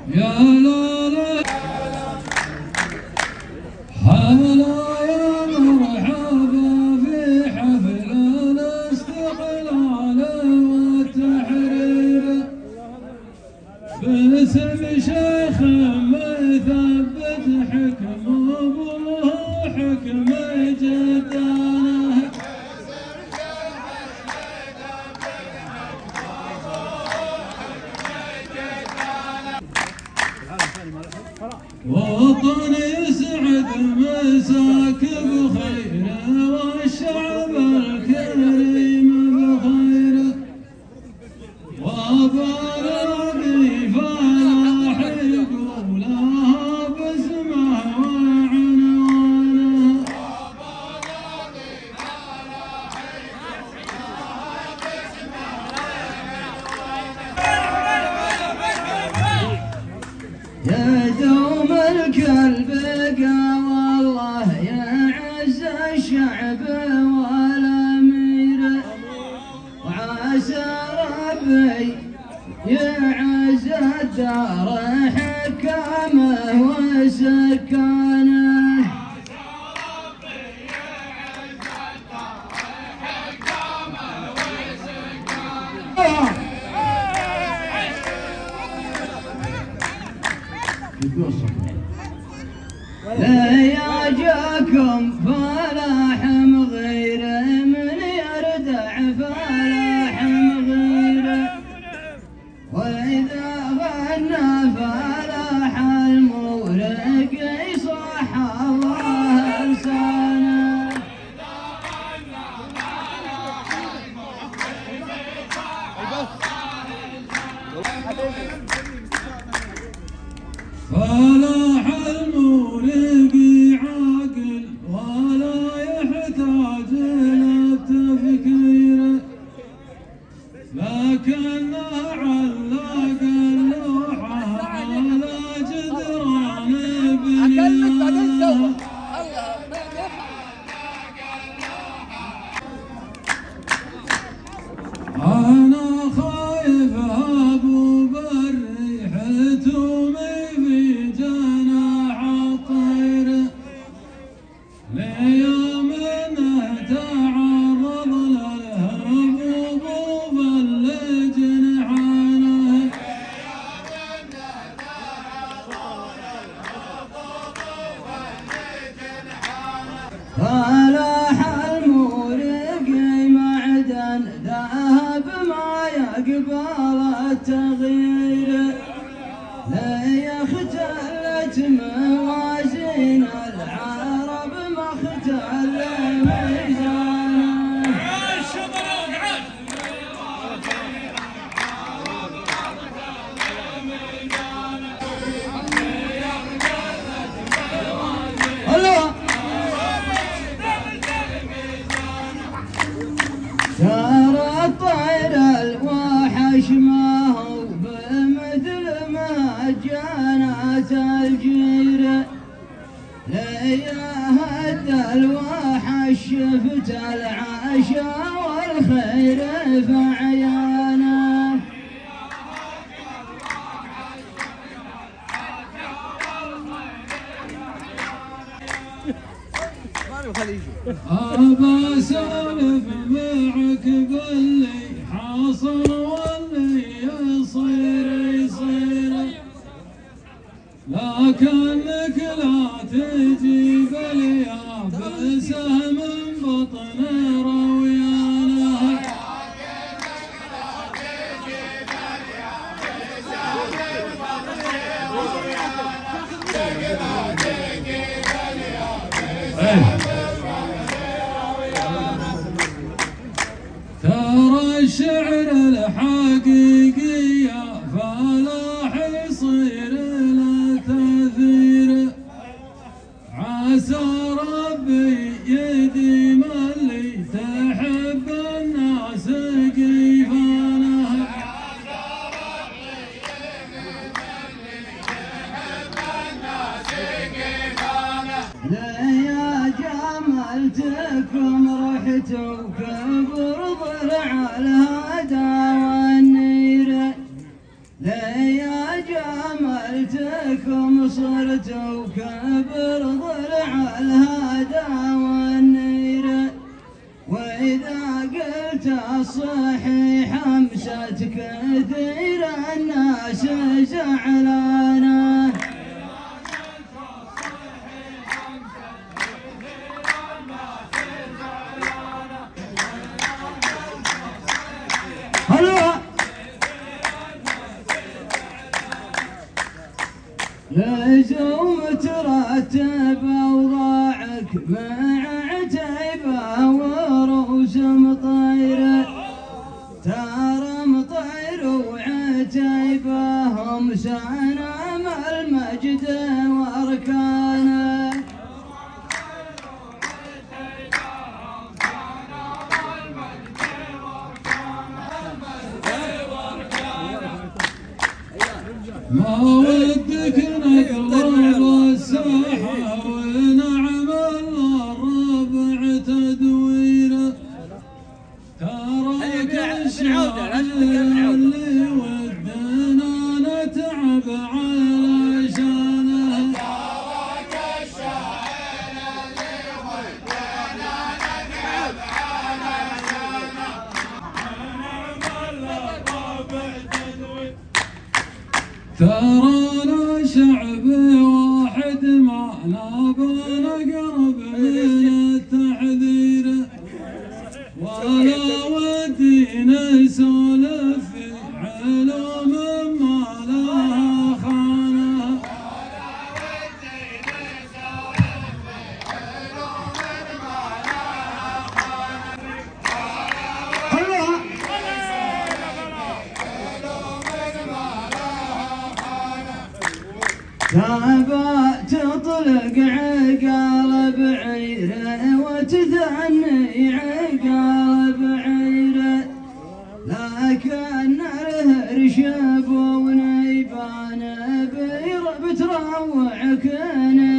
يا لا هلا يا مرحبا في حفل الاستقلال والتحرير باسم شيخ مثبت حكم ابوه حكم جدانه وطن يسعد مساك بخير والشعب الكريم بخير وبالغي فلاح يقولها باسمه وعنوانه يا دوم الكلب والله يا عز الشعب والامير وعسى ربي يعز الدار حكامه وسكانه لا يجاكم فلاح مغير من يردع فلاح مغير وإذا غنى فلاح المورق يصح الله لسانه فلاح المورقي عاقل ولا يحتاج للتفكير لكنه علق اللوحة على جدران بنيانه أنا خايف أبو بالريح تومي في جناح الطير ليوم تعرض للهبوب بالجنحانه فلاح المورقي معدن ذهب ما يقبل التغيير لا يختلت موازين العرب ما اختل ميزانه ترى الطير الوحش ما هو بمثل ما جانت الجيرة لا يهد الوحش شفت العشا والخير في عيانه أبا سالف معك باللي حاصل واللي يصير يصير لكنك لا تجيب اليابسة من بطن رويانه ترى الشعر الحقيقي يا فلاح يصير له تأثير عسى ربي يديم اللي تحب الناس قيفانه لا يا جملتكم رحتوا كبر ضلع الهدى والنير ليا جملتكم صرتوا كبر ضلع الهدى والنير، وإذا قلت الصحيح أمست كثير الناس زعلانة. لزوم ترتب أوضاعك مع عتيبة وروس مطيرة، ترى مطير وعتيبة هم سنام المجد وأركانه. ما ودك نقلب الساحة ونعمل الربع تدويره، تراك الشاعر اللي ودنا نتعب علشانه. تراك الشاعر اللي ودنا نتعب علشانه، نعمل الربع تدويره. ترانا شعب واحد ما نبى نقرب من التحذير، ولا ودي نسولف في علوم ما لها خانه. ولا ودي نسولف في علوم ما لها خانه. تابا تطلق عقال بعيره وتثني عقال بعيره، لكن الهرشب ونيبان بتروع كنيره.